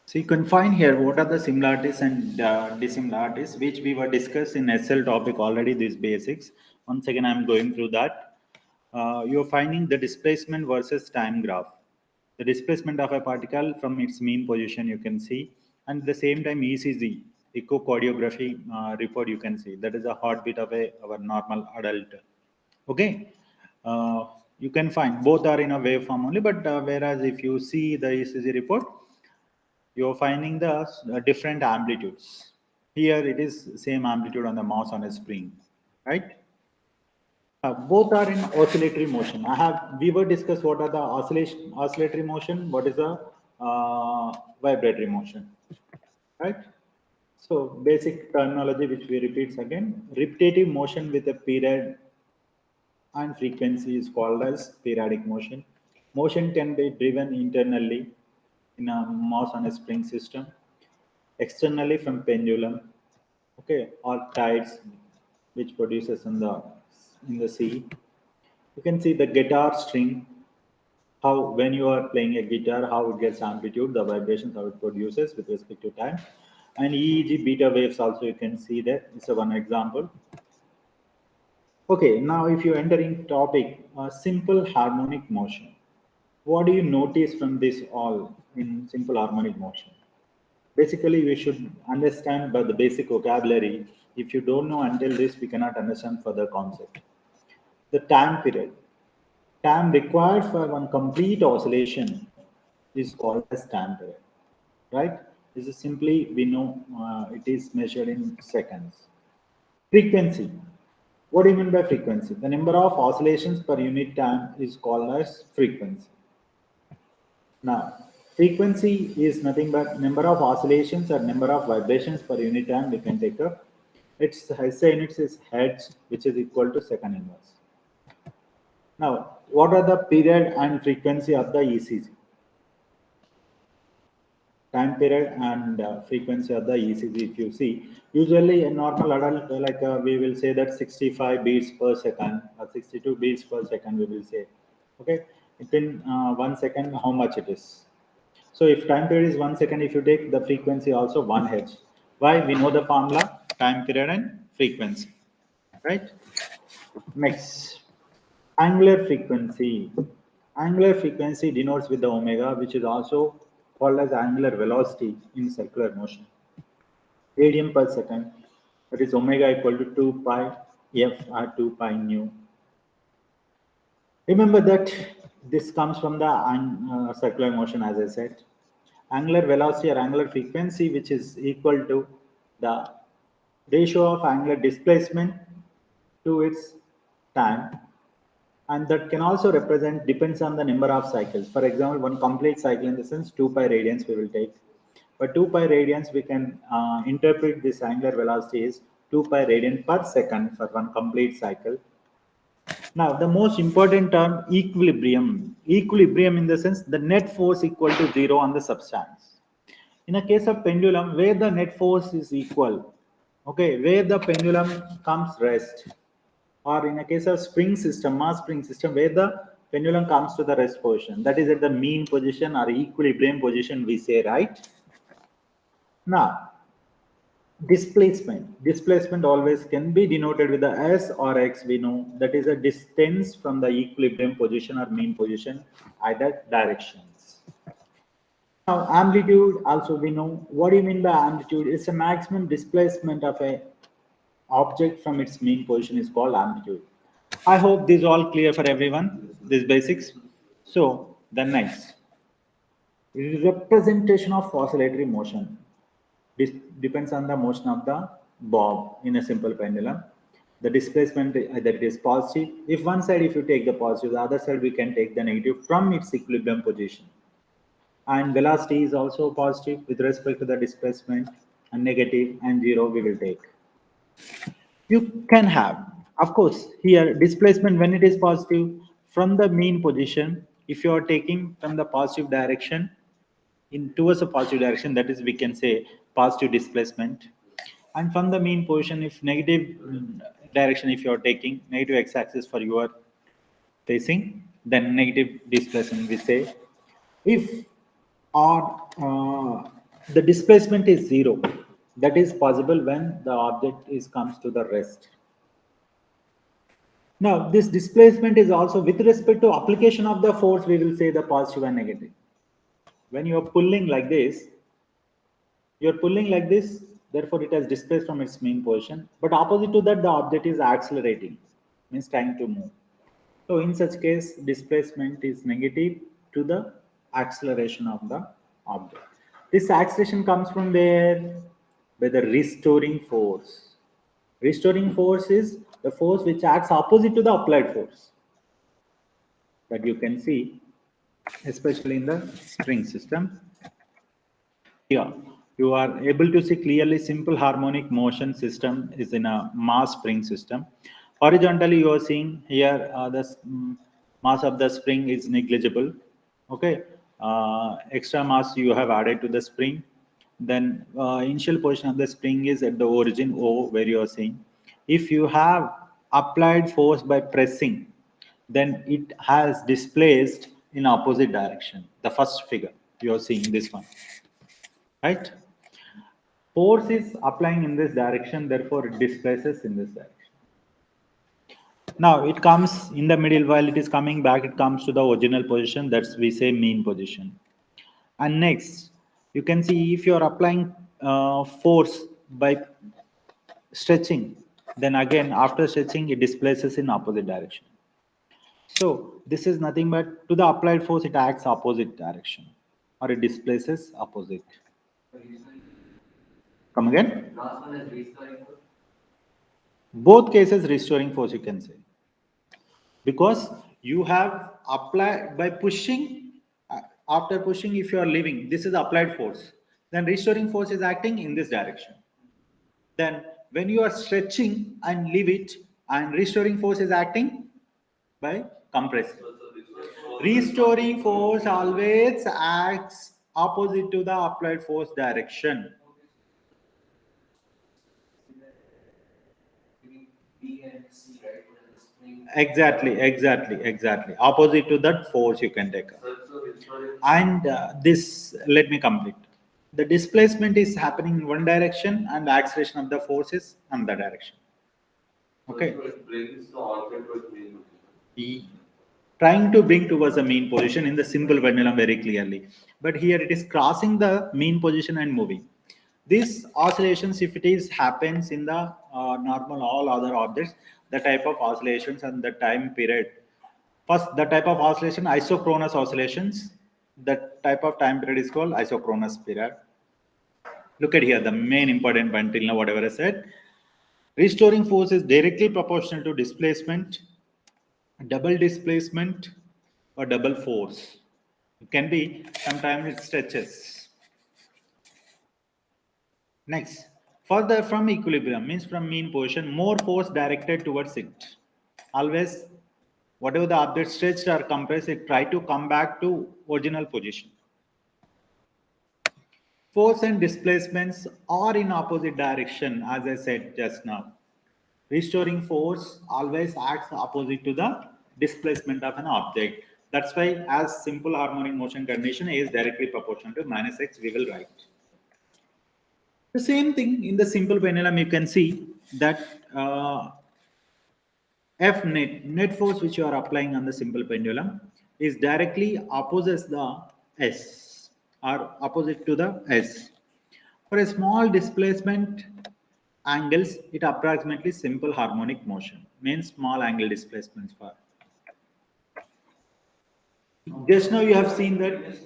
So you can find here what are the similarities and dissimilarities which we were discussed in SL topic already, these basics. Once again, I'm going through that. You're finding the displacement versus time graph. The displacement of a particle from its mean position you can see, and at the same time ECG, echocardiography report you can see. That is a heartbeat of our normal adult. Okay. Uh, you can find both are in a waveform only, but whereas if you see the ECG report, you're finding the different amplitudes. Here it is same amplitude on the mouse on a spring, right? Both are in oscillatory motion. We were discussed what are the oscillatory motion, what is the vibratory motion, right? So basic terminology which we repeat again: repetitive motion with a period and frequency is called as periodic motion. Motion can be driven internally in a mouse on a spring system, externally from pendulum, okay, or tides, which produces in the sea. You can see the guitar string, how when you are playing a guitar, how it gets amplitude, the vibrations, how it produces with respect to time. And EEG beta waves also you can see that. It's a one example. Okay, now if you enter in topic, simple harmonic motion. What do you notice from this all in simple harmonic motion? Basically, we should understand by the basic vocabulary. If you don't know until this, we cannot understand further concept. The time period. Time required for one complete oscillation is called as time period, right? This is simply, we know it is measured in seconds. Frequency. What do you mean by frequency? The number of oscillations per unit time is called as frequency. Now, frequency is nothing but number of oscillations or number of vibrations per unit time we can take up. Its SI units is hertz, which is equal to second inverse. Now, what are the period and frequency of the ECG? Time period and frequency of the ECG, if you see, usually a normal adult, we will say that 65 beats per second or 62 beats per second, we will say, okay, in 1 second, how much it is. So if time period is 1 second, if you take the frequency also 1 hertz. Why? We know the formula, time period and frequency, right? Next, angular frequency. Angular frequency denotes with the omega, which is also called as angular velocity in circular motion. Radian per second, that is omega equal to 2 pi f or 2 pi nu. Remember that this comes from the circular motion, as I said. Angular velocity or angular frequency, which is equal to the ratio of angular displacement to its time, and that can also represent depends on the number of cycles. For example, one complete cycle in the sense 2 pi radians we will take. For 2 pi radians, we can interpret this angular velocity is 2 pi radian per second for one complete cycle. Now, the most important term, equilibrium. Equilibrium in the sense the net force equal to zero on the substance. In a case of pendulum, where the net force is equal, okay, where the pendulum comes rest, or in a case of spring system, mass spring system, where the pendulum comes to the rest position, that is at the mean position or equilibrium position, we say, right? Now, displacement always can be denoted with the s or x. We know that is a distance from the equilibrium position or mean position, either directions. Now, amplitude also we know. What do you mean by amplitude? It's a maximum displacement of a object from its mean position is called amplitude. I hope this is all clear for everyone, these basics. So the next representation of oscillatory motion. This depends on the motion of the bob in a simple pendulum. The displacement either it is positive. If one side, if you take the positive, the other side we can take the negative from its equilibrium position. And velocity is also positive with respect to the displacement, and negative and zero we will take. You can have, of course, here displacement when it is positive from the mean position. If you are taking from the positive direction in towards a positive direction, that is we can say positive displacement. And from the mean position, if negative direction, if you are taking negative x-axis for your facing, then negative displacement we say. If or the displacement is zero. That is possible when the object is comes to the rest. Now, this displacement is also with respect to application of the force, we will say the positive and negative. When you are pulling like this, you're pulling like this, therefore it has displaced from its mean position. But opposite to that, the object is accelerating, means trying to move. So in such case, displacement is negative to the acceleration of the object. This acceleration comes from where? By the restoring force. Restoring force is the force which acts opposite to the applied force. That you can see, especially in the spring system. Here, you are able to see clearly simple harmonic motion system is in a mass spring system. Horizontally, you are seeing here mass of the spring is negligible. Okay, extra mass you have added to the spring. Then initial position of the spring is at the origin O, where you are seeing. If you have applied force by pressing, then it has displaced in opposite direction. The first figure you are seeing this one, right? Force is applying in this direction, therefore it displaces in this direction. Now it comes in the middle, while it is coming back, it comes to the original position, that's we say mean position. And next, you can see if you are applying force by stretching, then again after stretching it displaces in opposite direction. So this is nothing but to the applied force it acts opposite direction, or it displaces opposite. Come again? Both cases restoring force you can say, because you have applied by pushing, after pushing if you are leaving, this is applied force, then restoring force is acting in this direction. Then when you are stretching and leave it, and restoring force is acting by compressing. Restoring force always acts opposite to the applied force direction. Exactly. Opposite to that force you can take. And this, let me complete. The displacement is happening in one direction and the acceleration of the force is another direction. Okay. E- Trying to bring towards the mean position in the simple pendulum very clearly. But here it is crossing the mean position and moving. These oscillations, if it is happens in the normal all other objects, the type of oscillations and the time period. First, the type of oscillation, isochronous oscillations. The type of time period is called isochronous period. Look at here, the main important point till now, whatever I said. Restoring force is directly proportional to displacement, double displacement, or double force. It can be, sometimes it stretches. Next, further from equilibrium means from mean position, more force directed towards it. Always, whatever the object stretched or compressed, it try to come back to original position. Force and displacements are in opposite direction, as I said just now. Restoring force always acts opposite to the displacement of an object. That's why as simple harmonic motion condition is directly proportional to minus x, we will write. The same thing in the simple pendulum, you can see that F net force which you are applying on the simple pendulum is directly opposite the S, or opposite to the S. For a small displacement angles, it approximately simple harmonic motion, means small angle displacements for. Just now you have seen that.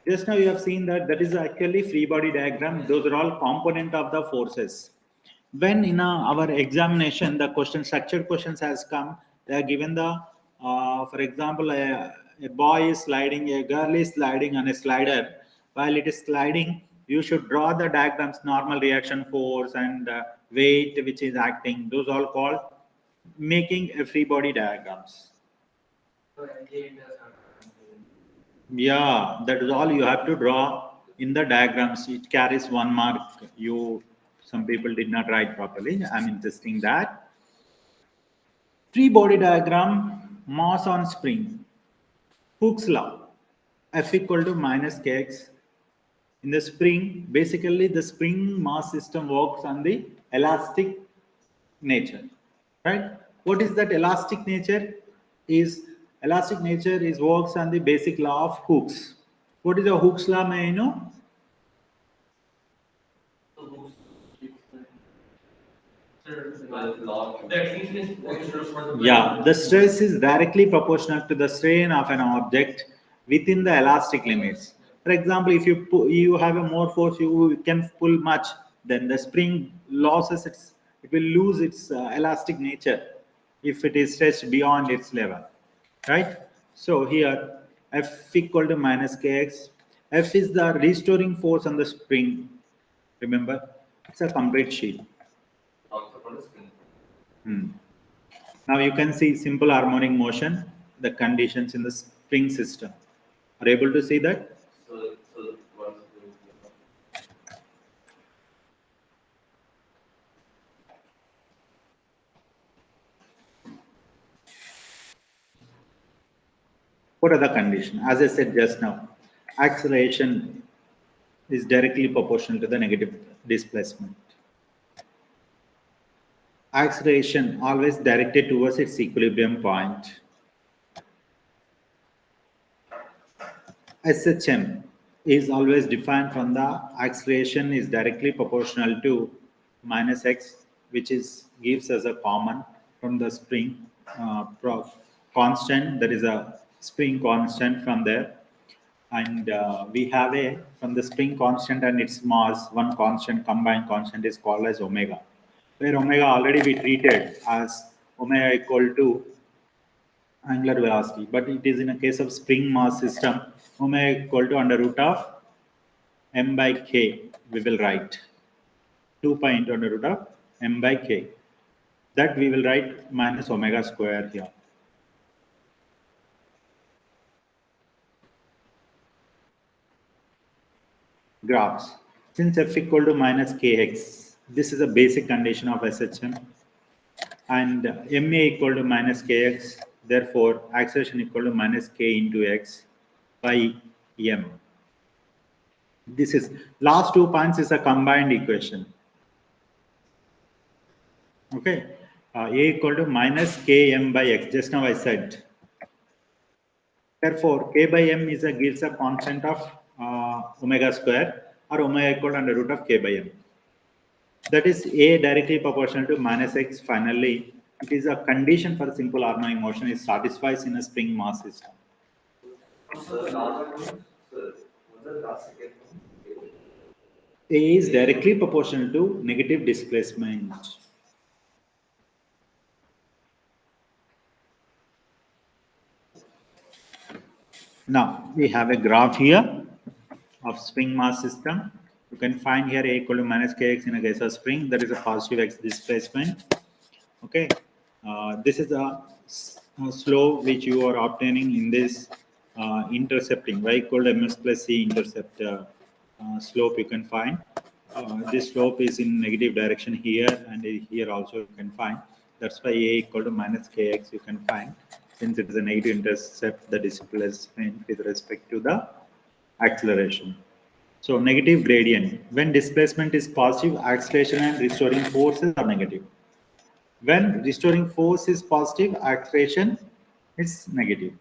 Just now you have seen that that is actually free body diagram. Those are all component of the forces. When in our examination, the question structured questions has come, they are given the, for example, a boy is sliding, a girl is sliding on a slider. While it is sliding, you should draw the diagrams, normal reaction force and weight which is acting. Those all called making a free body diagrams. Yeah, that is all you have to draw in the diagrams. It carries 1 mark. Some people did not write properly. I'm insisting that. Free body diagram, mass on spring. Hooke's law, F equal to minus kx In the spring, basically the spring mass system works on the elastic nature, right? What is that elastic nature? Elastic nature is works on the basic law of Hooke's. What is a Hooke's law, may I know? Yeah, the stress is directly proportional to the strain of an object within the elastic limits. For example, if you have a more force, you can pull much, then the spring loses it will lose its elastic nature if it is stretched beyond its level, right? So here, F equal to minus kx. F is the restoring force on the spring. Remember, it's a complete sheet. Hmm. Now you can see simple harmonic motion, the conditions in the spring system. Are you able to see that? What are the conditions? As I said just now, acceleration is directly proportional to the negative displacement. Acceleration always directed towards its equilibrium point. SHM is always defined from the acceleration is directly proportional to minus x, which is gives us a common from the spring constant. There is a spring constant from there, and we have a from the spring constant and its mass. One constant combined constant is called as omega, where omega already we treated as omega equal to angular velocity, but it is in a case of spring mass system, omega equal to under root of m by k, we will write 2 pi into under root of m by k. That we will write minus omega square here. Graphs. Since f equal to minus kx, this is a basic condition of SHM, and ma equal to minus kx, therefore acceleration equal to minus k into x by m. This is last 2 points is a combined equation. Okay, a equal to minus km by x. Just now I said. Therefore, k by m is a gives a constant of omega square or omega equal to under root of k by m. That is a directly proportional to minus x. Finally, it is a condition for simple harmonic motion. It satisfies in a spring mass system. A is directly proportional to negative displacement. Now we have a graph here of spring mass system. You can find here A equal to minus kx in a case of spring. That is a positive x displacement. Okay, this is a slope which you are obtaining in this intercepting y equal to ms plus c intercept slope you can find. This slope is in negative direction here and here also you can find. That's why a equal to minus kx you can find, since it is a negative intercept the displacement with respect to the acceleration. So negative gradient. When displacement is positive, acceleration and restoring forces are negative. When restoring force is positive, acceleration is negative.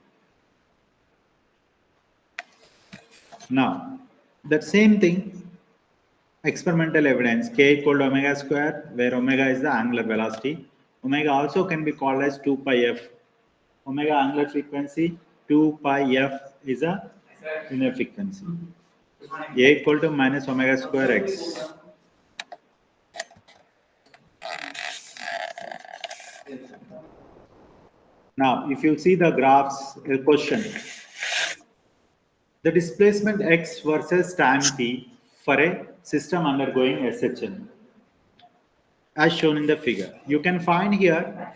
Now, that same thing, experimental evidence, k equal to omega square, where omega is the angular velocity. Omega also can be called as 2 pi f. Omega angular frequency, 2 pi f is a linear frequency. A equal to minus omega square x. Now, if you see the graphs, question, the displacement x versus time t for a system undergoing SHM, as shown in the figure. You can find here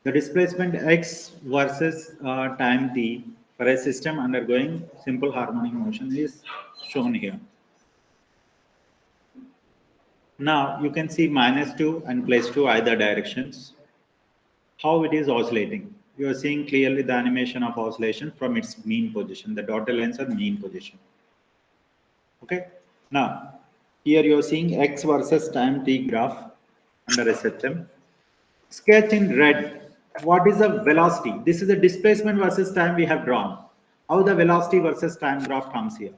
the displacement x versus time t for a system undergoing simple harmonic motion is shown here. Now you can see minus 2 and plus 2 either directions, how it is oscillating. You are seeing clearly the animation of oscillation from its mean position. The dotted lines are mean position. Okay. Now, here you are seeing x versus time t graph under SHM. Sketch in red. What is the velocity? This is the displacement versus time we have drawn. How the velocity versus time graph comes here.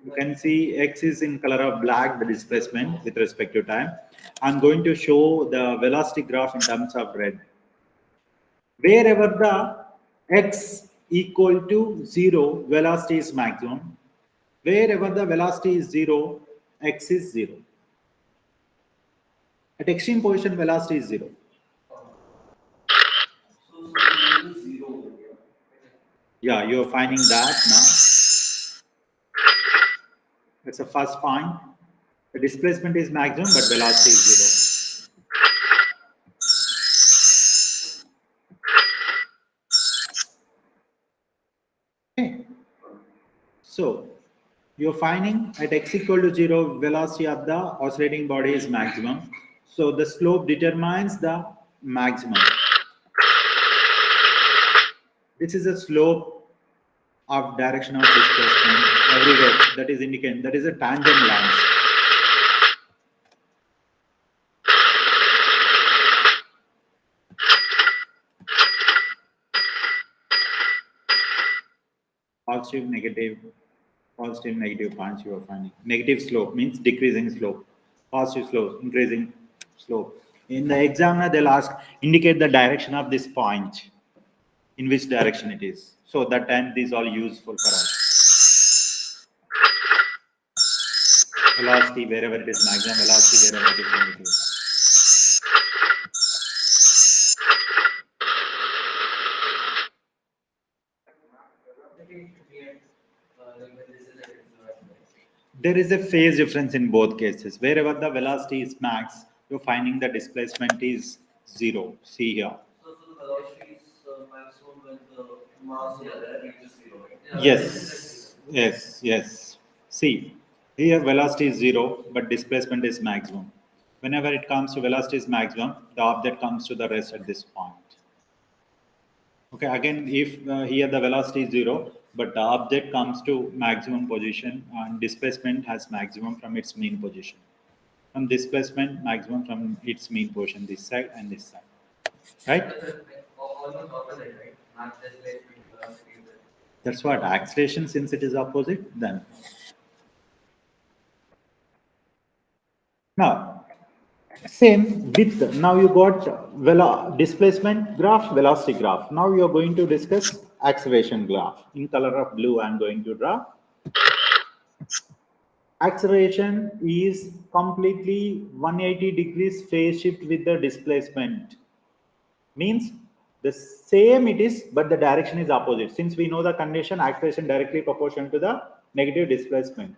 You can see x is in color of black, the displacement with respect to time. I'm going to show the velocity graph in terms of red. Wherever the x equal to 0, velocity is maximum. Wherever the velocity is 0, x is 0. At extreme position, velocity is 0. Yeah, you're finding that now. That's the first point. The displacement is maximum, but velocity is 0. Okay. So, you're finding at x equal to 0, velocity of the oscillating body is maximum. So, the slope determines the maximum. This is a slope of direction of displacement everywhere. That is indicated. That is a tangent lines. Positive, negative points you are finding. Negative slope means decreasing slope. Positive slope, increasing slope. In the examiner, they'll ask, indicate the direction of this point, in which direction it is. So that time, these are useful for us. Velocity, wherever it is maximum, velocity, wherever it is negative. There is a phase difference in both cases. Wherever the velocity is max, you're finding the displacement is 0. See here. So the velocity is maximum when the mass reaches 0. Yes. See, here velocity is 0, but displacement is maximum. Whenever it comes to velocity is maximum, the object comes to the rest at this point. Okay, again, if here the velocity is 0, but the object comes to maximum position and displacement has maximum from its mean position. From displacement, maximum from its mean position, this side and this side. Right? Almost opposite, right? Not displacement, velocity. That's what acceleration, since it is opposite, then. Now, same with, now you got displacement graph, velocity graph. Now you are going to discuss acceleration graph. In color of blue, I'm going to draw. Acceleration is completely 180 degrees phase shift with the displacement. Means the same it is, but the direction is opposite. Since we know the condition, acceleration directly proportional to the negative displacement.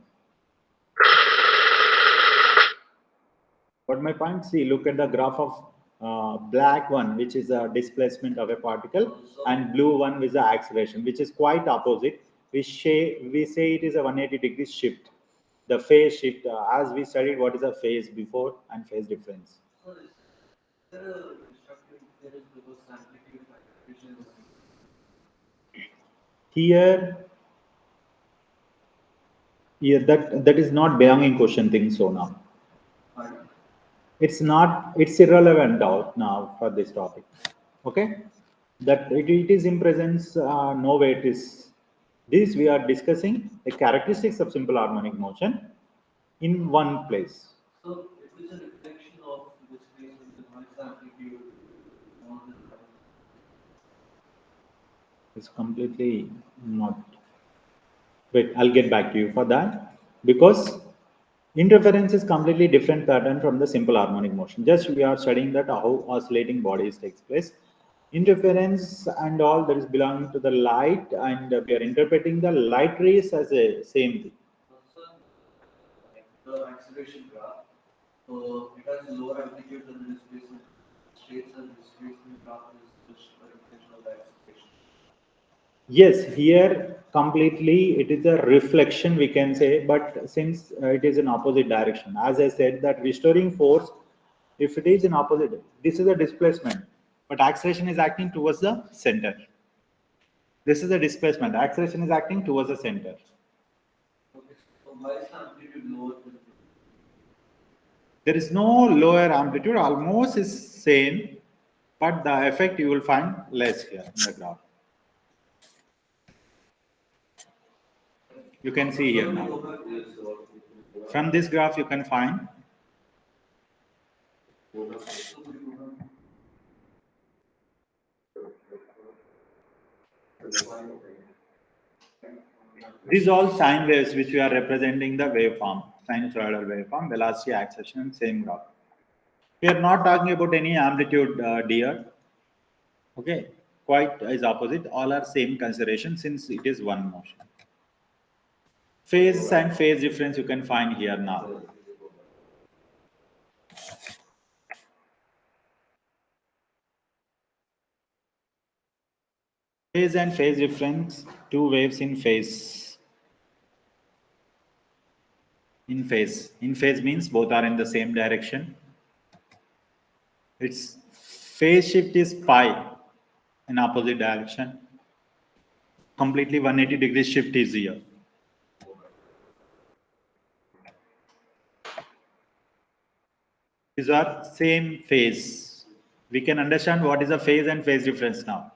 But my point, see, look at the graph of black one, which is a displacement of a particle, and blue one with the acceleration, which is quite opposite. We say it is a 180 degrees shift. The phase shift, as we studied what is a phase before and phase difference. Here, that is not belonging question thing. So now, it's irrelevant out now for this topic. Okay, that it is in presence. No way it is. This we are discussing the characteristics of simple harmonic motion in one place. So it is a reflection of this place with the noise amplitude. It's completely not. Wait, I'll get back to you for that, because interference is completely different pattern from the simple harmonic motion. Just we are studying that how oscillating bodies takes place. Interference and all that is belonging to the light, and we are interpreting the light rays as a same thing. Like the acceleration graph, so it has lower amplitude than the displacement. States and displacement graph is just a reflection of the acceleration. Yes, here completely it is a reflection, we can say, but since it is in opposite direction, as I said, that restoring force If it is in opposite, this is a displacement, but acceleration is acting towards the center. This is a displacement. Acceleration is acting towards the center. Okay, so why is the amplitude lower than There is no lower amplitude, almost is same, but the effect you will find less here in the graph. You can see here now. From this graph, you can find these all sine waves which we are representing the waveform, sinusoidal waveform, velocity, acceleration, same graph. We are not talking about any amplitude, dear. Okay, quite is opposite. All are same consideration since it is one motion. Phase and phase difference you can find here now. Phase and phase difference, two waves in phase. In phase. In phase means both are in the same direction. Its phase shift is pi in opposite direction. Completely 180 degree shift is here. These are same phase. We can understand what is a phase and phase difference now.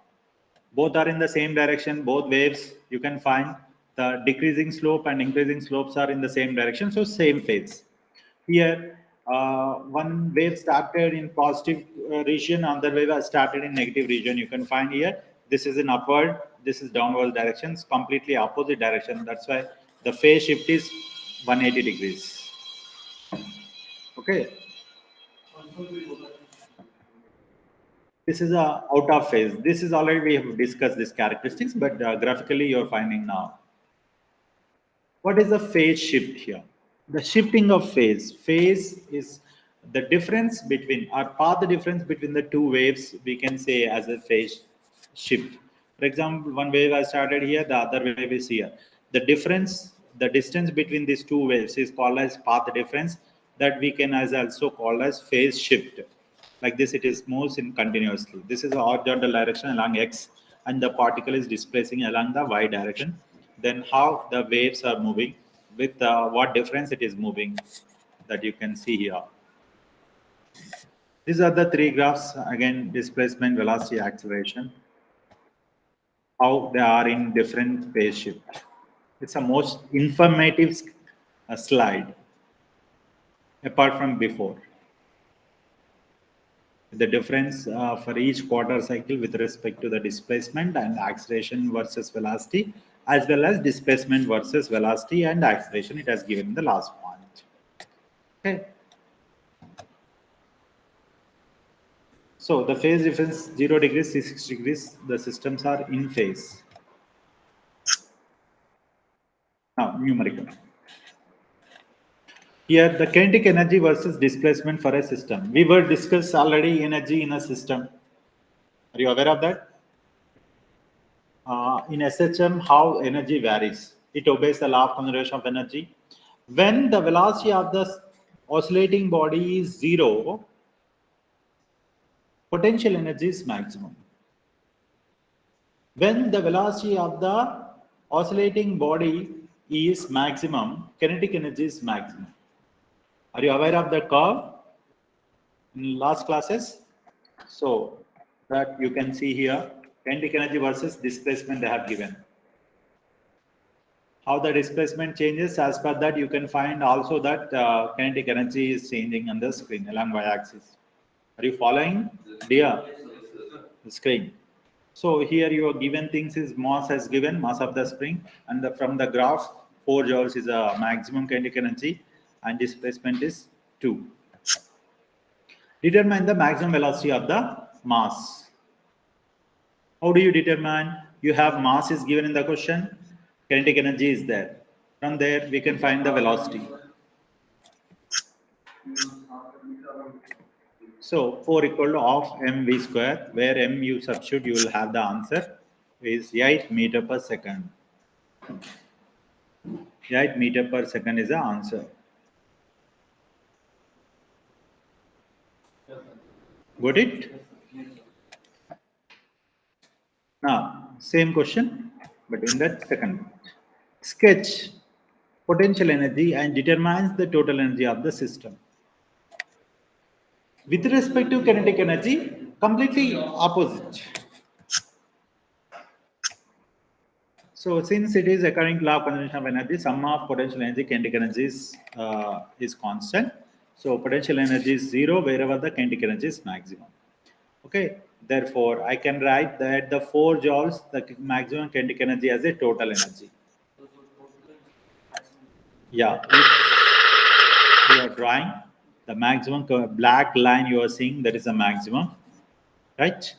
Both are in the same direction, both waves you can find the decreasing slope and increasing slopes are in the same direction, so same phase. Here, one wave started in positive region, another wave has started in negative region. You can find here, this is in upward, this is downward directions, completely opposite direction. That's why the phase shift is 180 degrees. Okay. This is a out of phase. This is already we have discussed these characteristics, but graphically you're finding now. What is the phase shift here? The shifting of phase. Phase is the difference between or path difference between the two waves. We can say as a phase shift. For example, one wave has started here, the other wave is here. The difference, the distance between these two waves is called as path difference. That we can as also called as phase shift. Like this, it is moves in continuously. This is a horizontal direction along x, and the particle is displacing along the y direction. Then how the waves are moving, with what difference it is moving, that you can see here. These are the three graphs, again, displacement, velocity, acceleration, how they are in different phase shift. It's a most informative slide, apart from before. The difference for each quarter cycle with respect to the displacement and acceleration versus velocity, as well as displacement versus velocity and acceleration, it has given the last point. Okay. So the phase difference 0 degrees, 6 degrees, the systems are in phase. Now, numerical. Here, the kinetic energy versus displacement for a system. We were discussed already energy in a system. Are you aware of that? In SHM, how energy varies. It obeys the law of conservation of energy. When the velocity of the oscillating body is 0, potential energy is maximum. When the velocity of the oscillating body is maximum, kinetic energy is maximum. Are you aware of the curve in last classes? So that you can see here, kinetic energy versus displacement they have given. How the displacement changes, as per that you can find also that kinetic energy is changing on the screen along y-axis. Are you following, dear? The screen. So here you are given things is mass has given mass of the spring, and from the graph 4 joules is a maximum kinetic energy and displacement is 2. Determine the maximum velocity of the mass. How do you determine? You have mass is given in the question, kinetic energy is there. From there we can find the velocity. So 4 equal to half mv square, where m you substitute, you will have the answer is 8 meter per second. 8 meter per second is the answer. Got it? Yes, sir. Now, same question, but in that second. Sketch potential energy and determines the total energy of the system. With respect to kinetic energy, completely opposite. So since it is occurring law of conservation of energy, sum of potential energy, kinetic energy is constant. So potential energy is zero wherever the kinetic energy is maximum. Okay. Therefore, I can write that the 4 joules, the maximum kinetic energy as a total energy. So total is maximum. Yeah. If you are drawing the maximum black line you are seeing, that is the maximum, right?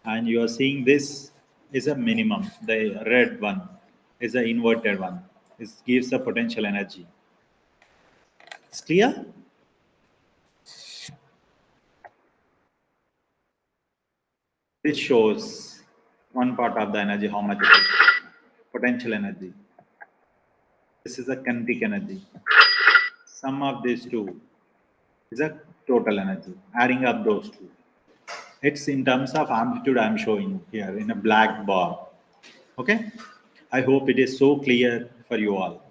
And you are seeing this is a minimum. The red one is the inverted one. It gives a potential energy. It's clear? This shows one part of the energy, how much it is. Potential energy. This is a kinetic energy. Sum of these two is a total energy. Adding up those two. It's in terms of amplitude I'm showing here in a black bar. Okay? I hope it is so clear for you all.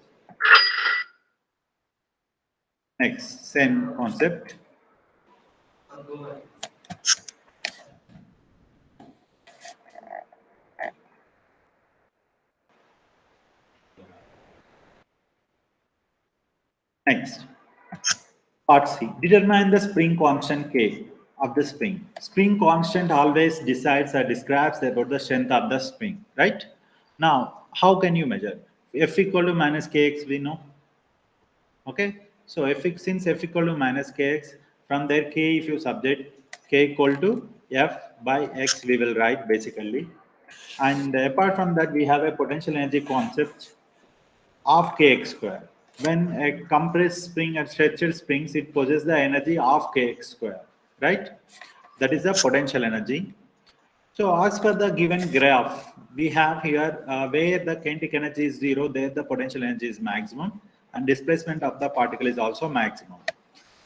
Next, same concept. Go ahead. Next, part C. Determine the spring constant K of the spring. Spring constant always decides or describes about the strength of the spring, right? Now, how can you measure? F equal to minus Kx, we know. Okay, so since F equal to minus Kx, from there K, if you subject K equal to F by X, we will write basically. And apart from that, we have a potential energy concept of kx square. When a compressed spring and stretched springs, it possesses the energy of kx square, right? That is the potential energy. So as per the given graph, we have here where the kinetic energy is zero, there the potential energy is maximum, and displacement of the particle is also maximum.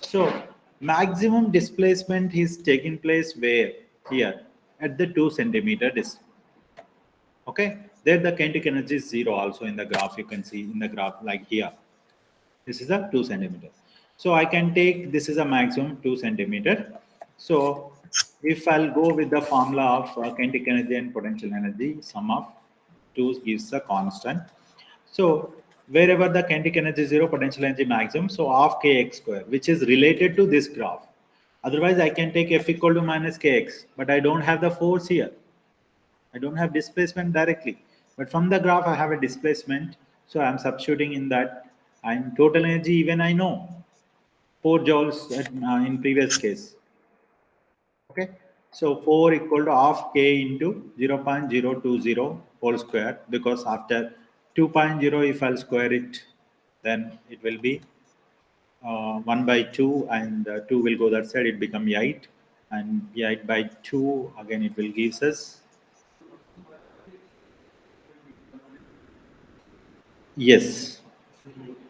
So maximum displacement is taking place where? Here, at the 2 centimeter distance. Okay, there the kinetic energy is zero also in the graph. You can see in the graph like here. This is a 2 centimeter. So I can take this is a maximum 2 centimeter. So if I'll go with the formula of kinetic energy and potential energy, sum of 2 gives a constant. So wherever the kinetic energy is zero, potential energy maximum, so half kx square, which is related to this graph. Otherwise, I can take F equal to minus kx, but I don't have the force here. I don't have displacement directly, but from the graph I have a displacement. So I'm substituting in that, and total energy even I know 4 joules in previous case. Okay, so 4 equal to half k into 0.020 whole square, because after 2.0 if I'll square it, then it will be 1 by 2, and 2 will go that side, it become 8, and 8 by 2 again it will gives us. Yes,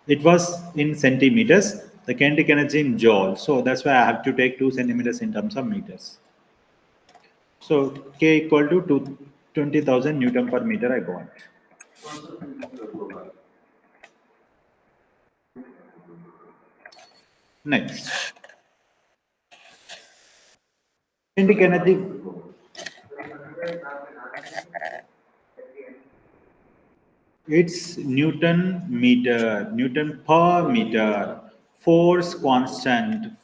it was in centimeters, the kinetic energy in joule. So that's why I have to take 2 centimeters in terms of meters. So K equal to 20,000 Newton per meter I got. Next, kinetic energy, it's Newton per meter. Force constant,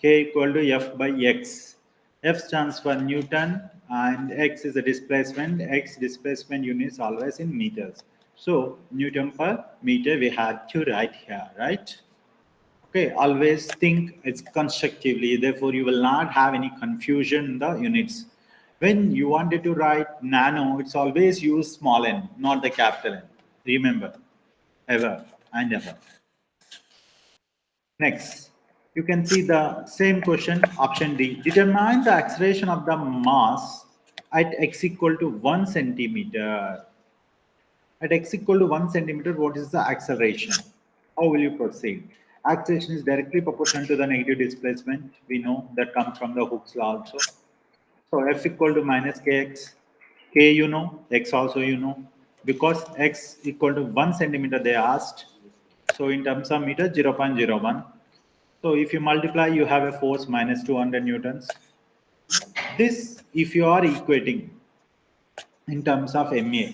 K equal to F by X. F stands for Newton and X is the displacement. X displacement units always in meters. So Newton per meter we had to write here, right? Okay, always think it's constructively, therefore you will not have any confusion in the units. When you wanted to write nano, it's always use small n, not the capital N. Remember, ever and ever. Next, you can see the same question, option D. Determine the acceleration of the mass at x equal to 1 centimeter. At x equal to 1 centimeter, what is the acceleration? How will you proceed? Acceleration is directly proportional to the negative displacement. We know that comes from the Hooke's law also. So F equal to minus kx, k you know, x also you know, because x equal to 1 centimeter they asked. So in terms of meter, 0.01. So if you multiply, you have a force minus 200 newtons. This, if you are equating in terms of MA,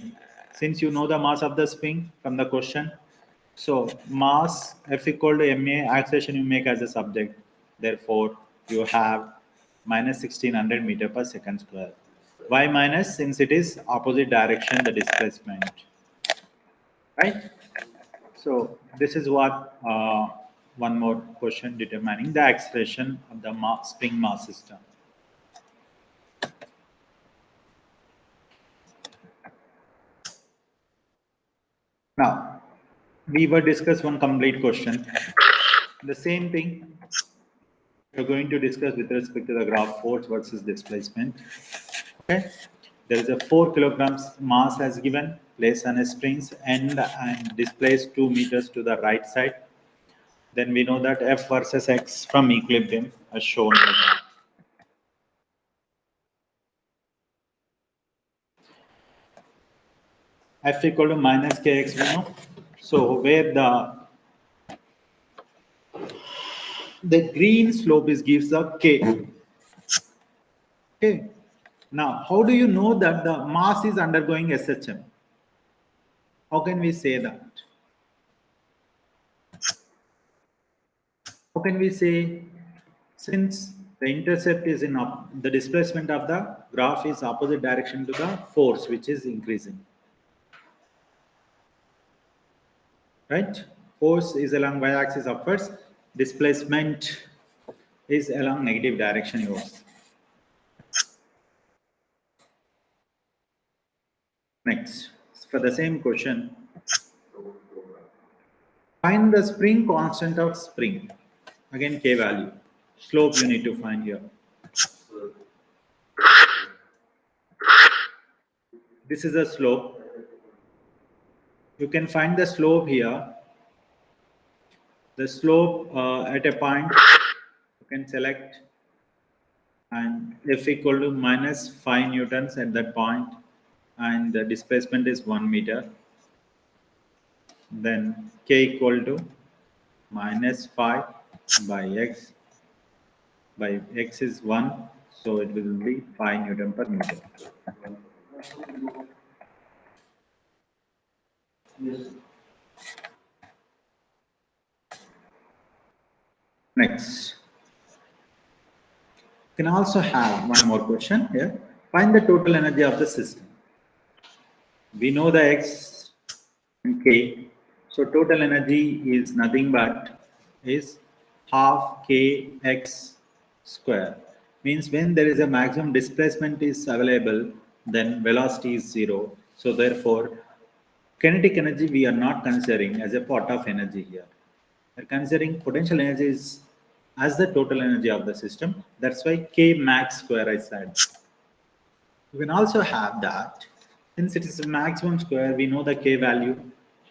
since you know the mass of the spring from the question, so mass F equal to MA, acceleration you make as a subject. Therefore, you have minus 1600 meter per second square. Why minus? Since it is opposite direction the displacement, right? So this is what one more question determining the acceleration of the spring mass system. Now, we were discuss one complete question. The same thing we're going to discuss with respect to the graph force versus displacement. Okay, there is a 4 kilograms mass as given, placed on a spring's end and displaced 2 meters to the right side. Then we know that F versus X from equilibrium as shown in the graph. F equal to minus kx, we know. So where the green slope is gives the k. Okay. Now, how do you know that the mass is undergoing SHM? How can we say that? How can we say, since the intercept is in the displacement of the graph is opposite direction to the force which is increasing, right? Force is along y-axis upwards, displacement is along negative direction yours. Next, for the same question, find the spring constant of spring. Again, k value. Slope you need to find here. This is a slope. You can find the slope here. The slope at a point you can select, and F equal to minus 5 newtons at that point, and the displacement is 1 meter. Then k equal to minus 5 by x. By x is 1, so it will be 5 Newton per meter. Yes. Next, you can also have one more question here. Find the total energy of the system. We know the x and k, so total energy is nothing but is half kx square. Means when there is a maximum displacement is available, then velocity is 0. So therefore, kinetic energy we are not considering as a part of energy here. We are considering potential energy is as the total energy of the system. That's why K max square I said. You can also have that. Since it is a maximum square, we know the K value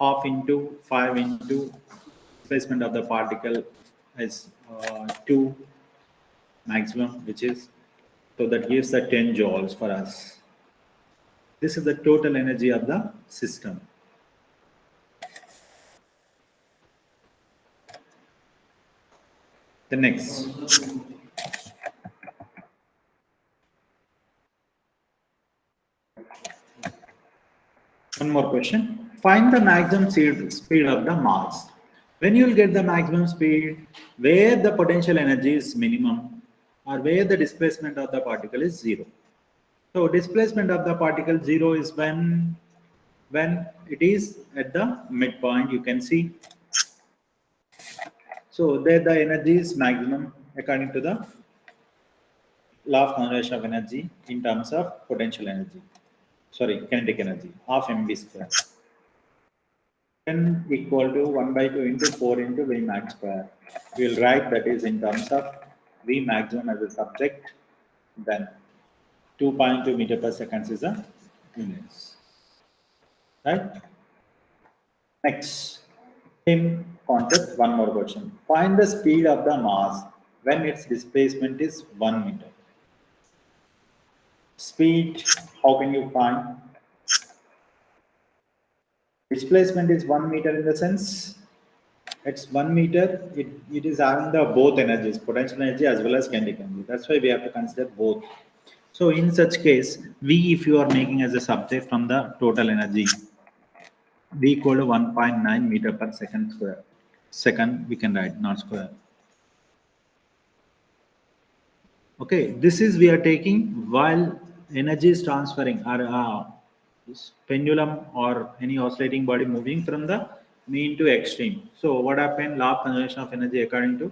half into 5 into displacement of the particle is 2 maximum, which is, so that gives the 10 joules for us. This is the total energy of the system. The next. One more question. Find the maximum speed of the mass. When you will get the maximum speed, where the potential energy is minimum or where the displacement of the particle is 0. So displacement of the particle 0 is when it is at the midpoint, you can see. So there the energy is maximum according to the law of conservation of energy in terms of potential energy. Sorry, kinetic energy of mv square. N equal to 1 by 2 into 4 into V max square. We will write that is in terms of V maximum as a subject, then 2.2 meter per second is the units. Right? Next, in concept, one more question. Find the speed of the mass when its displacement is 1 meter. Speed, how can you find? Displacement is 1 meter in the sense it's 1 meter, it is having the both energies, potential energy as well as kinetic energy. That's why we have to consider both. So in such case, V if you are making as a subject from the total energy, V equal to 1.9 meter per second square. Second we can write, not square. Okay, this is we are taking while energy is transferring or this pendulum or any oscillating body moving from the mean to extreme. So what happened? Law of conservation of energy according to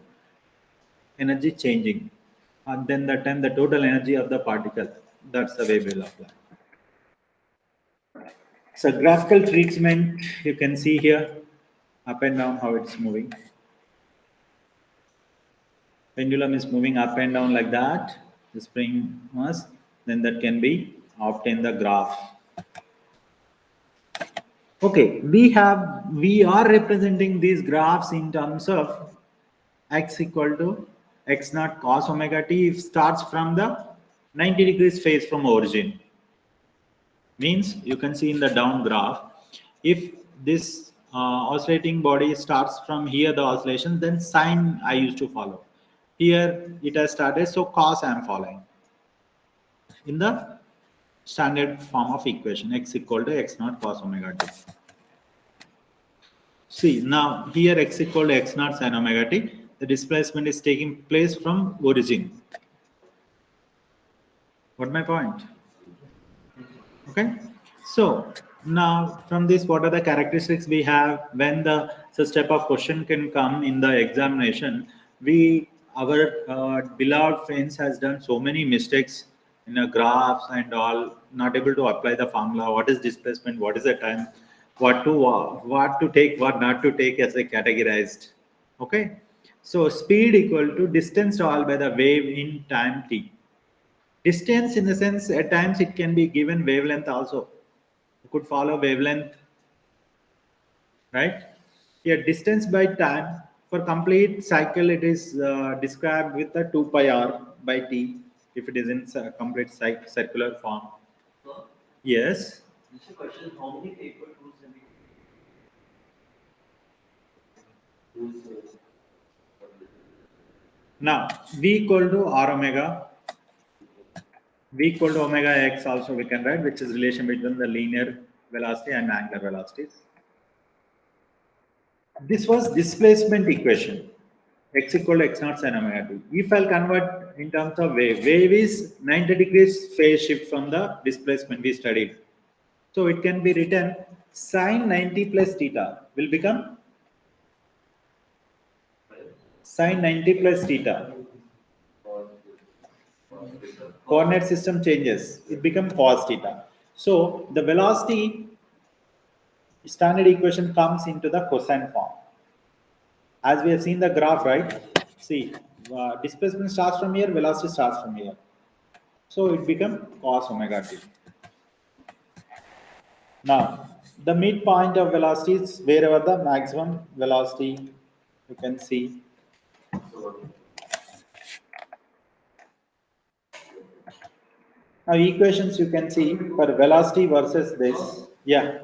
energy changing. And then that time the total energy of the particle. That's the way we'll apply. So graphical treatment you can see here up and down how it's moving. Pendulum is moving up and down like that. The spring mass, then that can be obtained the graph. Okay, we are representing these graphs in terms of x equal to x naught cos omega t if starts from the 90 degrees phase from origin. Means you can see in the down graph, if this oscillating body starts from here the oscillation, then sine I used to follow. Here it has started, so cos I am following. In the standard form of equation, x equal to x naught cos omega t. See, now here x equal to x naught sin omega t, the displacement is taking place from origin. What my point? Okay. So now from this, what are the characteristics we have when the such type of question can come in the examination? Our beloved friends has done so many mistakes in the graphs and all, not able to apply the formula. What is displacement? What is the time? What to take, what not to take as a categorized. Okay. So speed equal to distance traveled by the wave in time t. Distance in the sense at times it can be given wavelength also. You could follow wavelength, right? Here distance by time for complete cycle it is described with the 2 pi r by t if it is in complete circular form. So, Yes. this is a question, how many paper tools have you used? Now V equal to r omega. V equal to omega x also we can write, which is relation between the linear velocity and angular velocities. This was displacement equation. X equal to x naught sin omega t. If I'll convert in terms of wave is 90 degrees phase shift from the displacement we studied. So it can be written sine 90 plus theta will become sine 90 plus theta. Coordinate system changes. It becomes cos theta. So the velocity standard equation comes into the cosine form. As we have seen the graph, right? See, displacement starts from here, velocity starts from here. So it becomes cos omega t. Now, the midpoint of velocity is wherever the maximum velocity you can see. Now, equations you can see for velocity versus this. Yeah.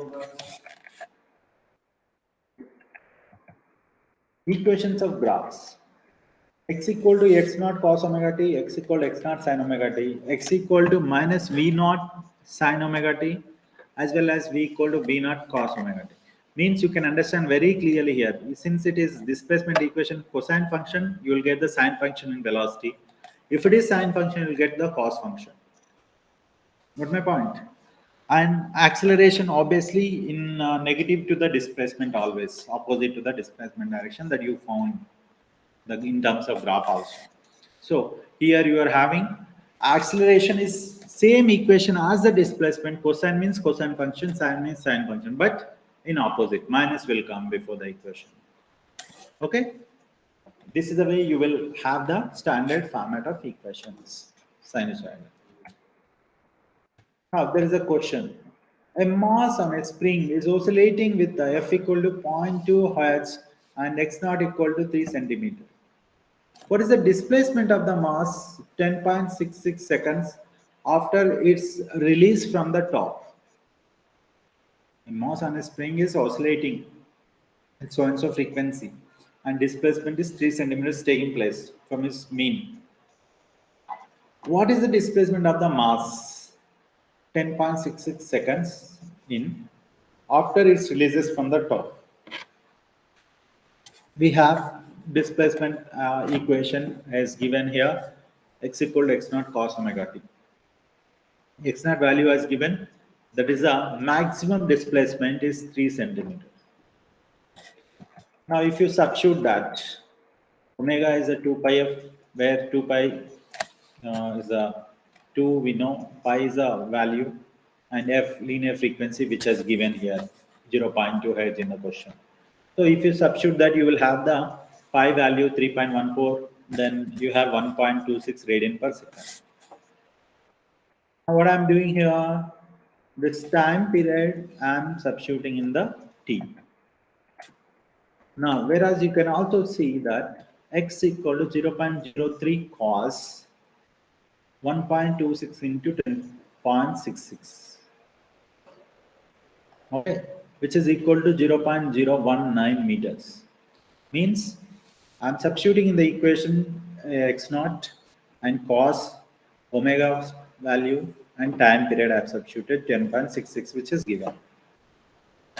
Equations of graphs. X equal to x naught cos omega t, x equal to x naught sin omega t, x equal to minus v naught sin omega t, as well as v equal to v naught cos omega t. Means you can understand very clearly here. Since it is displacement equation cosine function, you will get the sine function in velocity. If it is sine function, you will get the cos function. What my point? And acceleration obviously in negative to the displacement always, opposite to the displacement direction that you found in terms of graph also. So here you are having acceleration is same equation as the displacement. Cosine means cosine function, sine means sine function, but in opposite. Minus will come before the equation. Okay. This is the way you will have the standard format of equations. Sinusoidal. Now there is a question. A mass on a spring is oscillating with the F equal to 0.2 Hz and x naught equal to 3 centimeter. What is the displacement of the mass 10.66 seconds after its release from the top? The mass on a spring is oscillating at so and so frequency, and displacement is 3 centimeters taking place from its mean. What is the displacement of the mass 10.66 seconds in after it releases from the top? We have displacement equation as given here, x equal to x naught cos omega t. X naught value as given, that is the maximum displacement is 3 centimeters. Now if you substitute that, omega is a 2 pi f, where 2 pi is a 2, we know pi is a value, and f linear frequency which is given here 0.2 hertz in the question. So if you substitute that, you will have the pi value 3.14, then you have 1.26 radian per second. Now what I'm doing here, this time period I'm substituting in the t. Now whereas you can also see that x equal to 0.03 cos 1.26 into 10.66, okay, which is equal to 0.019 meters. Means I'm substituting in the equation x naught and cos omega value and time period I've substituted 10.66, which is given.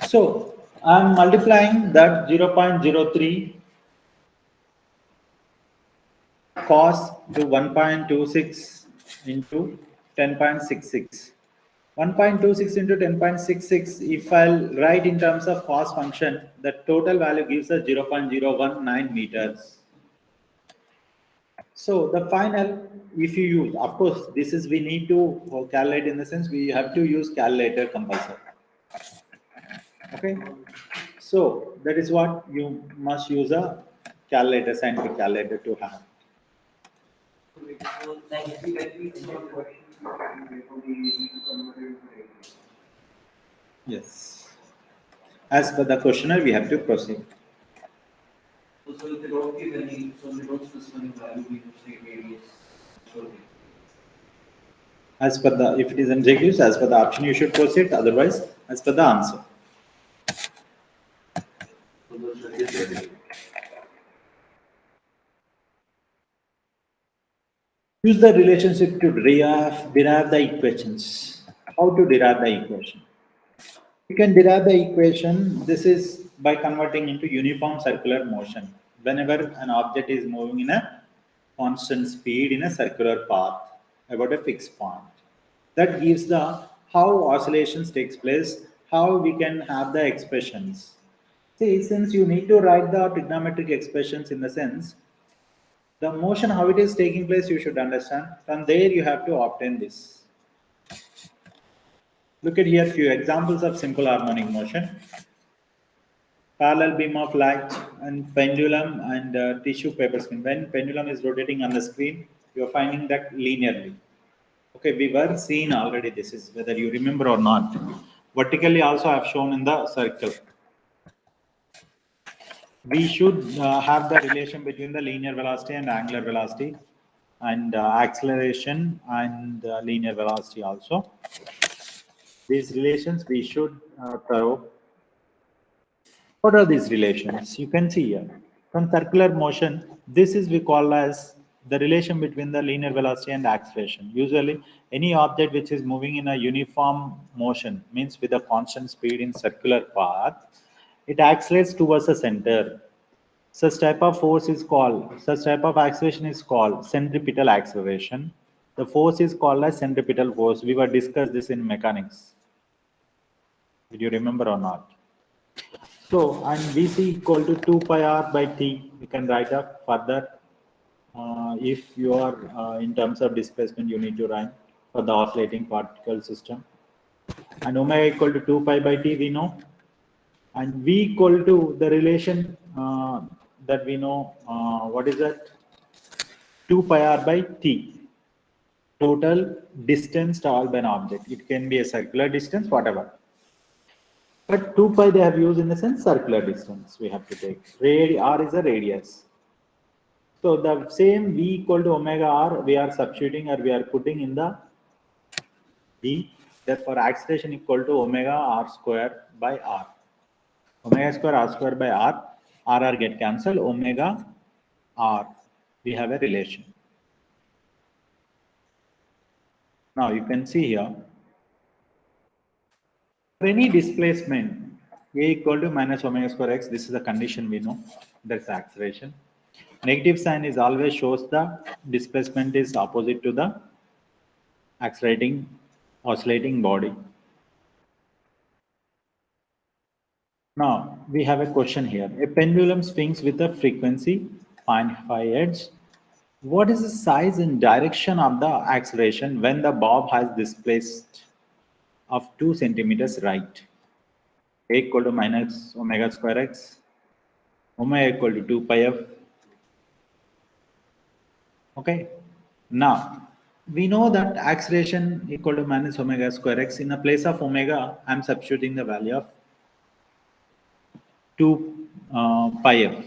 So I'm multiplying that 0.03 cos to 1.26 into 10.66. 1.26 into 10.66, if I'll write in terms of cos function, the total value gives us 0.019 meters. So the final, if you use, of course, this is we need to calculate, in the sense we have to use calculator compulsory. Okay, so that is what you must use a calculator, scientific calculator to have. So, like, if we get these questions, we need to convert it into radians. Yes. As per the questionnaire, we have to proceed. So if they don't give any, so they don't specify any value, we just say radius. Surely. As per the, if it is ambiguous, as per the option, you should proceed. Otherwise, as per the answer. So those are the Use the relationship to derive the equations. How to derive the equation? You can derive the equation. This is by converting into uniform circular motion. Whenever an object is moving in a constant speed in a circular path about a fixed point, that gives the how oscillations takes place, how we can have the expressions. See, since you need to write the trigonometric expressions, in the sense the motion how it is taking place, you should understand. From there you have to obtain this. Look at here few examples of simple harmonic motion. Parallel beam of light and pendulum and tissue paper screen. When pendulum is rotating on the screen, you are finding that linearly. Okay, we were seen already, this is whether you remember or not. Vertically also I have shown in the circle. We should have the relation between the linear velocity and angular velocity, and acceleration and linear velocity also. These relations we should thorough. What are these relations? You can see here. From circular motion, this is we call as the relation between the linear velocity and acceleration. Usually, any object which is moving in a uniform motion, means with a constant speed in circular path, it accelerates towards the center. Such type of acceleration is called centripetal acceleration. The force is called as centripetal force. We were discussed this in mechanics. Did you remember or not? So, and Vc equal to 2 pi r by t, we can write up further. If you are in terms of displacement, you need to write for the oscillating particle system. And omega equal to 2 pi by t, we know. And v equal to the relation that we know, what is that? 2 pi r by t. Total distance traveled by an object. It can be a circular distance, whatever. But 2 pi they have used in the sense circular distance we have to take. R is a radius. So the same V equal to omega R we are substituting or we are putting in the V. Therefore acceleration equal to omega R square by R. Omega square R square by R get cancelled, omega R. We have a relation. Now you can see here, for any displacement, A equal to minus omega square x, this is a condition we know, that's acceleration. Negative sign is always shows the displacement is opposite to the accelerating, oscillating body. Now, we have a question here. A pendulum swings with a frequency 0.5 Hz. What is the size and direction of the acceleration when the bob has displaced of 2 centimeters right? A equal to minus omega square x, omega equal to 2 pi f. Okay. Now, we know that acceleration equal to minus omega square x. In the place of omega, I'm substituting the value of 2 pi f.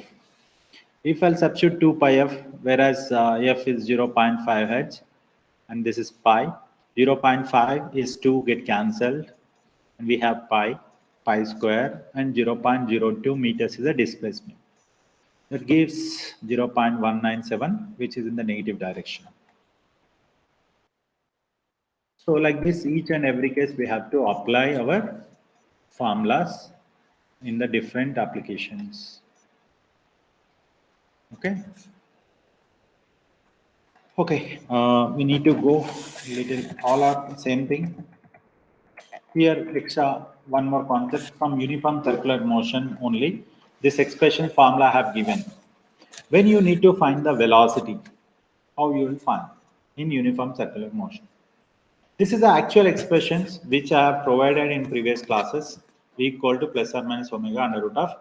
If I'll substitute 2 pi f, whereas f is 0.5 hertz, and this is pi, 0.5 is 2 get cancelled, and we have pi square, and 0.02 meters is a displacement. That gives 0.197, which is in the negative direction. So like this, each and every case, we have to apply our formulas in the different applications. Okay. Okay, we need to go little, all are same thing. Here, extra one more concept from uniform circular motion only. This expression formula I have given. When you need to find the velocity, how you will find in uniform circular motion. This is the actual expressions which I have provided in previous classes. V equal to plus or minus omega under root of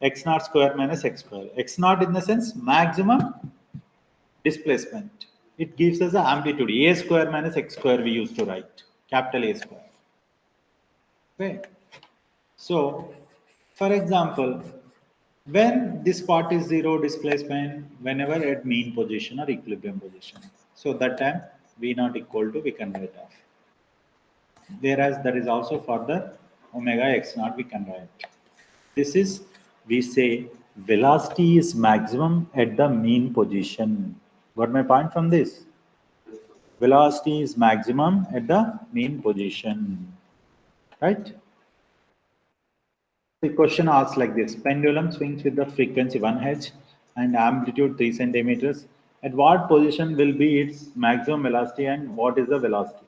x naught square minus x square. X naught in the sense maximum displacement. It gives us the amplitude. A square minus x square we used to write. Capital A square. Okay. So, for example, when this part is zero displacement, whenever at mean position or equilibrium position. So that time V naught equal to we can write off. Whereas that is also for the omega x naught we can write. This is, we say velocity is maximum at the mean position. Got my point from this? Velocity is maximum at the mean position. Right? The question asks like this. Pendulum swings with the frequency 1 Hz and amplitude 3 centimeters. At what position will be its maximum velocity and what is the velocity?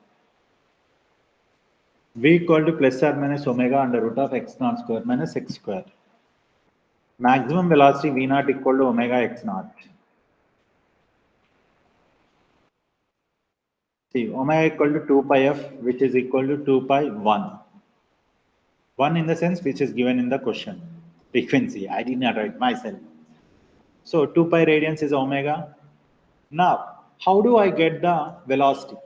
V equal to plus or minus omega under root of x naught square minus x square. Maximum velocity V naught equal to omega x naught. See, omega equal to 2 pi f, which is equal to 2 pi 1. 1 in the sense which is given in the question. Frequency, I did not write myself. So 2 pi radians is omega. Now, how do I get the velocity?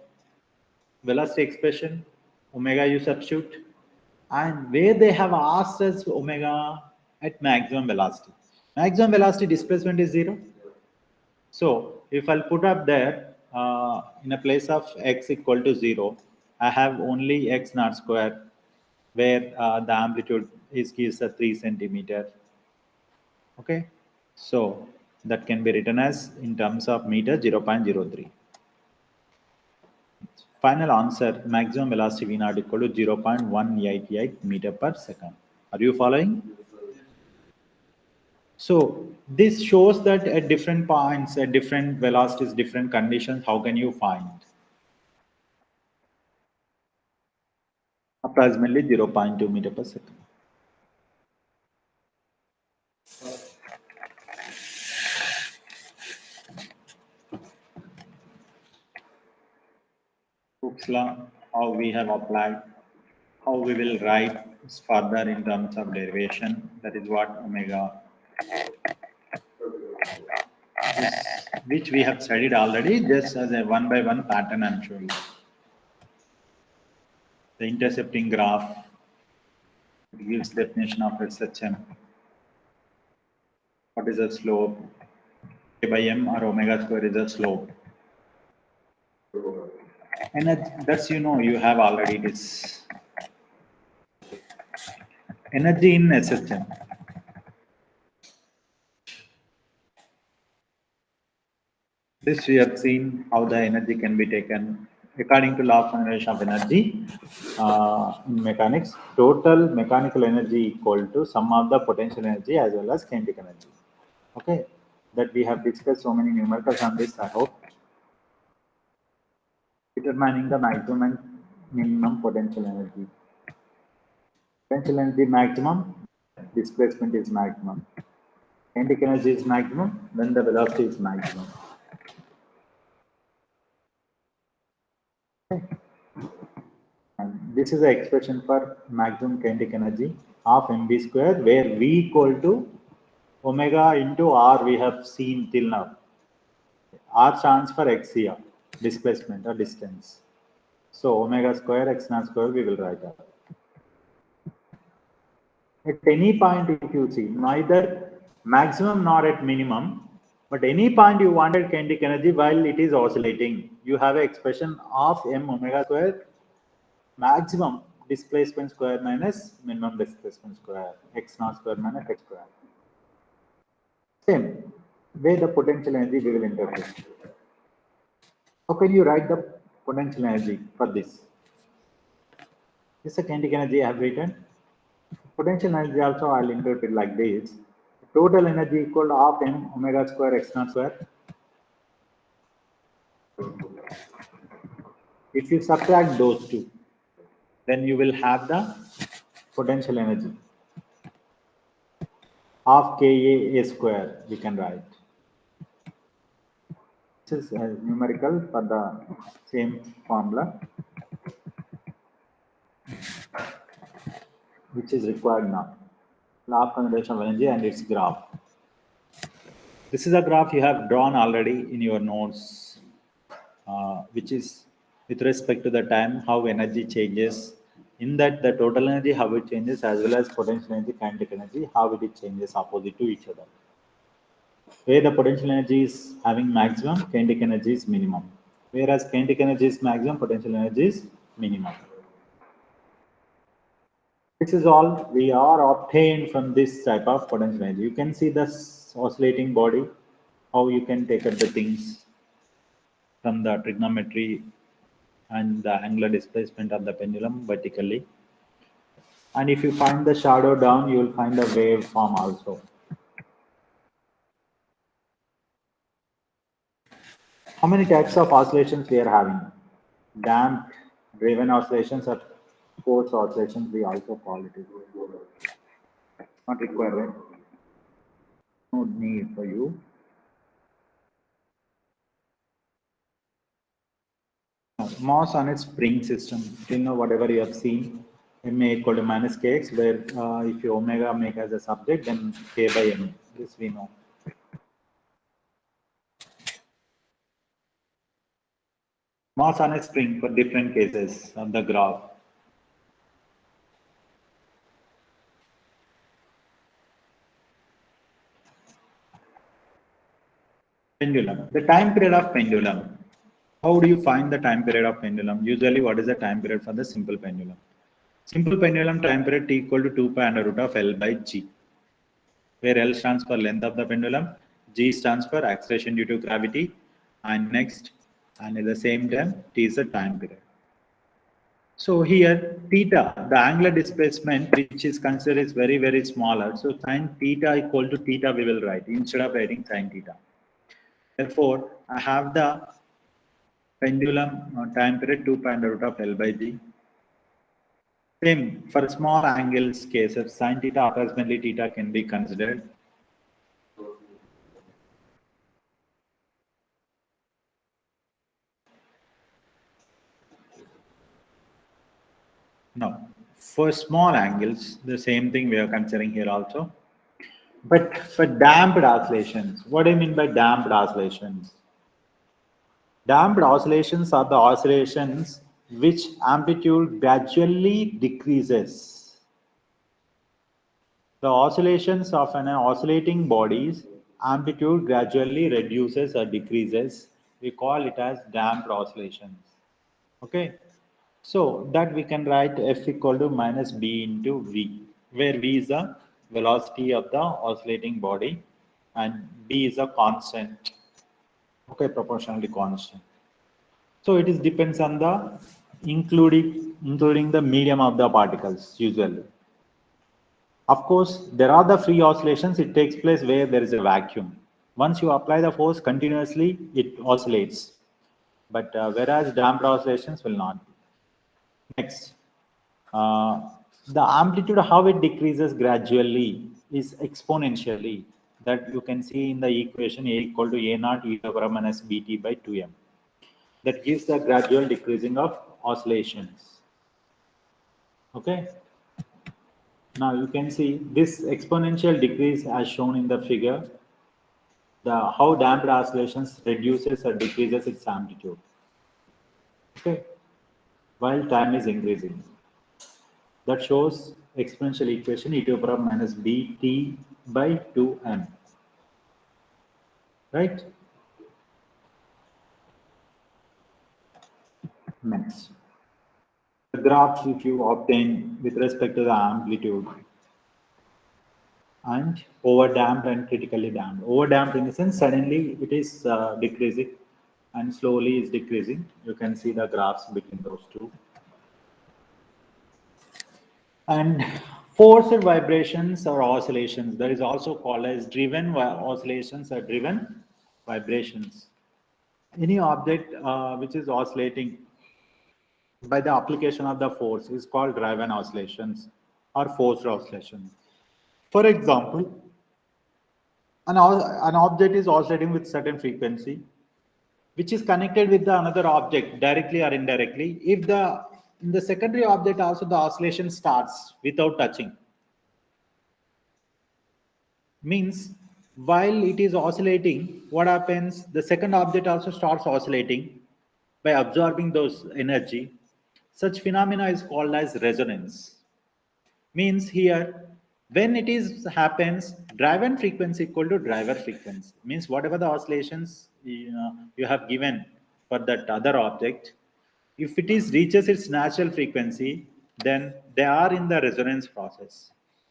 Velocity expression, omega you substitute. And where they have asked us omega at maximum velocity. Maximum velocity displacement is 0. So if I'll put up there in a place of x equal to 0, I have only x naught square where the amplitude is gives a 3 centimeter. Okay, so that can be written as in terms of meter 0.03. Final answer, maximum velocity V naught equal to 0.188 meter per second. Are you following? So this shows that at different points, at different velocities, different conditions, how can you find? Approximately 0.2 meter per second. Hooke's law, how we have applied, how we will write further in terms of derivation. That is what omega, which we have studied already, just as a one by one pattern I'm showing you. The intercepting graph, gives definition of SHM. What is the slope? K by M or omega square is the slope. And that's, you have already this energy in SHM. This we have seen how the energy can be taken according to law of conservation of energy in mechanics. Total mechanical energy equal to sum of the potential energy as well as kinetic energy. Okay, that we have discussed so many numericals on this. I hope determining the maximum and minimum potential energy. Potential energy maximum, displacement is maximum. Kinetic energy is maximum, then the velocity is maximum. And this is the expression for maximum kinetic energy of mv square, where v equal to omega into r we have seen till now. R stands for x here, displacement or distance. So omega square x naught square we will write up. At any point, if you see, neither maximum nor at minimum, but any point you wanted kinetic energy while it is oscillating, you have an expression of m omega square maximum displacement square minus minimum displacement square, x naught square minus x square. Same way the potential energy we will interpret. How can you write the potential energy for this? This is the kinetic energy I have written. Potential energy also I'll interpret like this. Total energy equal to half m omega square x naught square. If you subtract those two, then you will have the potential energy half Ka A square we can write. This is numerical for the same formula which is required now. Law of conservation of energy and its graph. This is a graph you have drawn already in your notes, which is with respect to the time how energy changes. In that, the total energy, how it changes, as well as potential energy, kinetic energy, how it changes opposite to each other. Where the potential energy is having maximum, kinetic energy is minimum. Whereas kinetic energy is maximum, potential energy is minimum. This is all we are obtained from this type of potential energy. You can see this oscillating body, how you can take up the things from the trigonometry and the angular displacement of the pendulum vertically. And if you find the shadow down, you will find a wave form also. How many types of oscillations we are having? Damped, driven oscillations, or force oscillations, we also call it. Not required, right? No need for you. Now, mass on its spring system, whatever you have seen, ma equal to minus kx, where if you omega make as a subject, then k by m. This we know. Mass on a spring for different cases on the graph. Pendulum. The time period of pendulum. How do you find the time period of pendulum? Usually, what is the time period for the simple pendulum? Simple pendulum time period t equal to 2 pi under root of L by G, where L stands for length of the pendulum, G stands for acceleration due to gravity, and next, and at the same time, T is the time period. So here, theta, the angular displacement, which is considered is very, very smaller. So sin theta equal to theta we will write instead of writing sin theta. Therefore, I have the pendulum time period 2 pi under root of L by G. Same for small angles cases, sin theta approximately theta can be considered. Now, for small angles, the same thing we are considering here also. But for damped oscillations, what do you mean by damped oscillations? Damped oscillations are the oscillations which amplitude gradually decreases. The oscillations of an oscillating body's amplitude gradually reduces or decreases. We call it as damped oscillations. Okay. So that we can write F equal to minus B into V, where V is the velocity of the oscillating body and B is a constant. Okay, proportionally constant. So it is depends on the including the medium of the particles usually. Of course, there are the free oscillations. It takes place where there is a vacuum. Once you apply the force continuously, it oscillates. But whereas damped oscillations will not. Next, uh, the amplitude, how it decreases gradually is exponentially. That you can see in the equation A equal to A naught e to the power minus BT by 2m. That gives the gradual decreasing of oscillations. Okay. Now you can see this exponential decrease as shown in the figure. The how damped oscillations reduces or decreases its amplitude. Okay. While time is increasing. That shows exponential equation e to the power minus bt by 2m. Right? Next. The graph if you obtain with respect to the amplitude and over damped and critically damped. Over damped in the sense suddenly it is decreasing and slowly is decreasing. You can see the graphs between those two. And forced vibrations or oscillations, that is also called as driven oscillations or driven vibrations. Any object which is oscillating by the application of the force is called driven oscillations or forced oscillations. For example, an object is oscillating with certain frequency, which is connected with the another object directly or indirectly. If the in the secondary object also the oscillation starts without touching, means while it is oscillating, what happens? The second object also starts oscillating by absorbing those energy. Such phenomena is called as resonance. Means here when it is happens driven frequency equal to driver frequency means whatever the oscillations you have given for that other object, if it is reaches its natural frequency, then they are in the resonance process.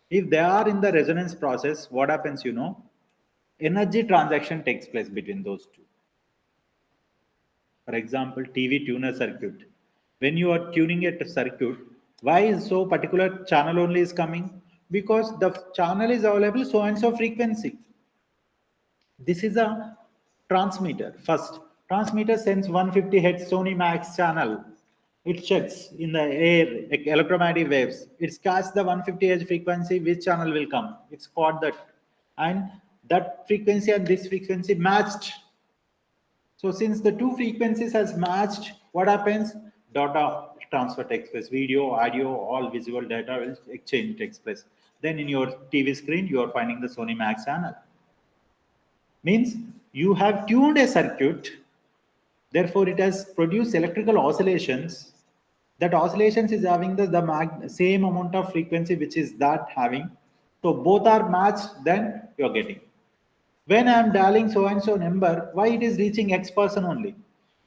If they are in the resonance process, what happens, energy transaction takes place between those two. For example, TV tuner circuit. When you are tuning a circuit, why is so particular channel only is coming? Because the channel is available so and so frequency. This is a transmitter. First, transmitter sends 150 Hz Sony Max channel. It checks in the air electromagnetic waves. It catches the 150 Hz frequency. Which channel will come? It's called that, and that frequency and this frequency matched. So since the two frequencies has matched, what happens? Data transfer takes place. Video, audio, all visual data will exchange takes place. Then in your TV screen, you are finding the Sony Max channel. Means you have tuned a circuit, therefore it has produced electrical oscillations. That oscillations is having the same amount of frequency which is that having. So both are matched, then you're getting. When I am dialing so and so number, why it is reaching X person only?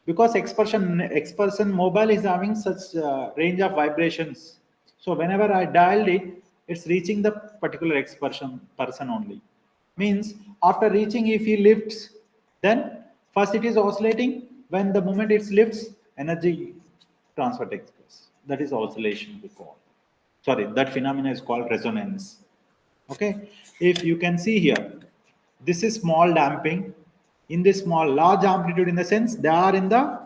Because X person mobile is having such range of vibrations. So whenever I dialed it, it's reaching the particular person only. Means after reaching, if he lifts, then first it is oscillating. When the moment it lifts, energy transfer takes place. That is oscillation we call. Sorry, that phenomena is called resonance. Okay, if you can see here, this is small damping. In this small, large amplitude in the sense they are in the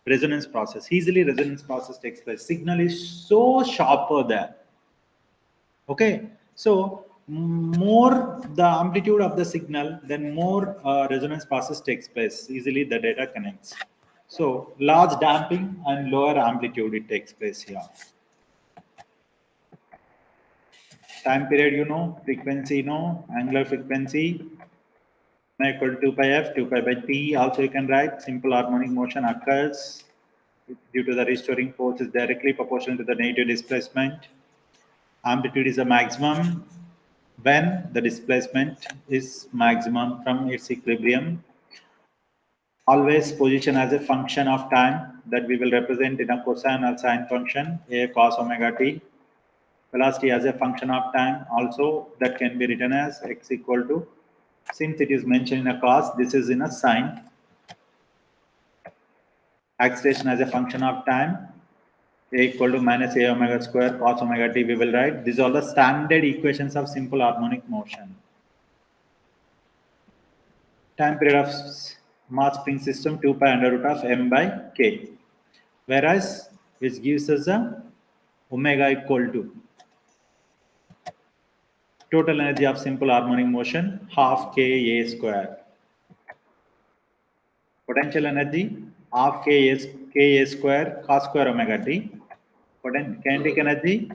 resonance process. Easily resonance process takes place. Signal is so sharper there. Okay, so more the amplitude of the signal, then more resonance process takes place. Easily the data connects. So large damping and lower amplitude it takes place here. Time period, frequency, angular frequency, equal to 2 pi f, 2 pi by t. Also you can write simple harmonic motion occurs due to the restoring force is directly proportional to the negative displacement. Amplitude is a maximum. when the displacement is maximum from its equilibrium. Always position as a function of time that we will represent in a cosine or sine function, a cos omega t. Velocity as a function of time also that can be written as x equal to, since it is mentioned in a cos, this is in a sine. Acceleration as a function of time, a equal to minus a omega square cos omega t we will write. These are the standard equations of simple harmonic motion. Time period of mass spring system 2 pi under root of m by k. Whereas which gives us a omega equal to total energy of simple harmonic motion half k a square. Potential energy half k a square cos square omega t. Kinetic energy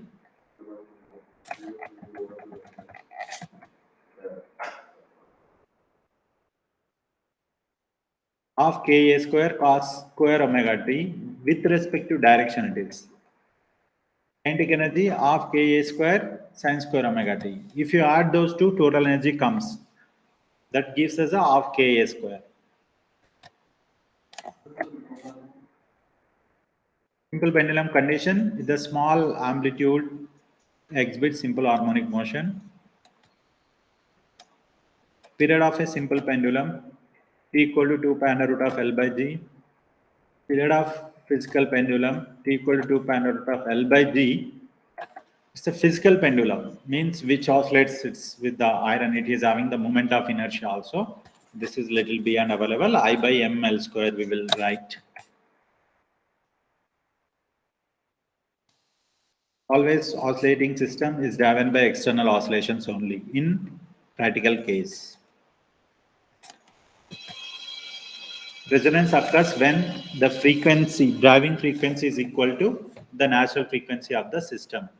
half k a square cos square omega t with respect to direction it is. Kinetic energy half k a square sin square omega t. If you add those two, total energy comes. That gives us a half k a square. Simple pendulum condition is the small amplitude exhibits simple harmonic motion. Period of a simple pendulum t equal to 2 pi under root of L by G. Period of physical pendulum t equal to 2 pi under root of L by G. It's a physical pendulum, means which oscillates it's with the iron. It is having the moment of inertia also. This is little beyond available. I by m L square we will write. Always oscillating system is driven by external oscillations only in practical case. Resonance occurs when the frequency, driving frequency is equal to the natural frequency of the system.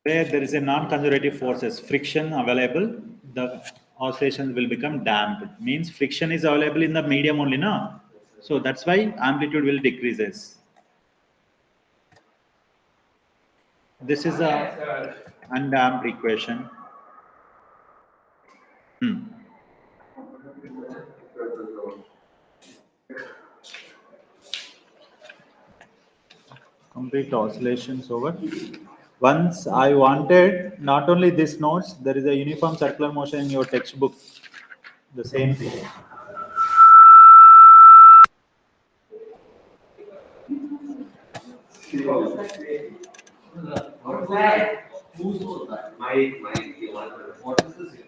Where there is a non-conservative forces, friction available, the oscillations will become damped. Means friction is available in the medium only, no? So that's why amplitude will decreases. This is a undamped equation. Complete oscillations over. Once I wanted not only this notes, there is a uniform circular motion in your textbook. The same thing. What is this?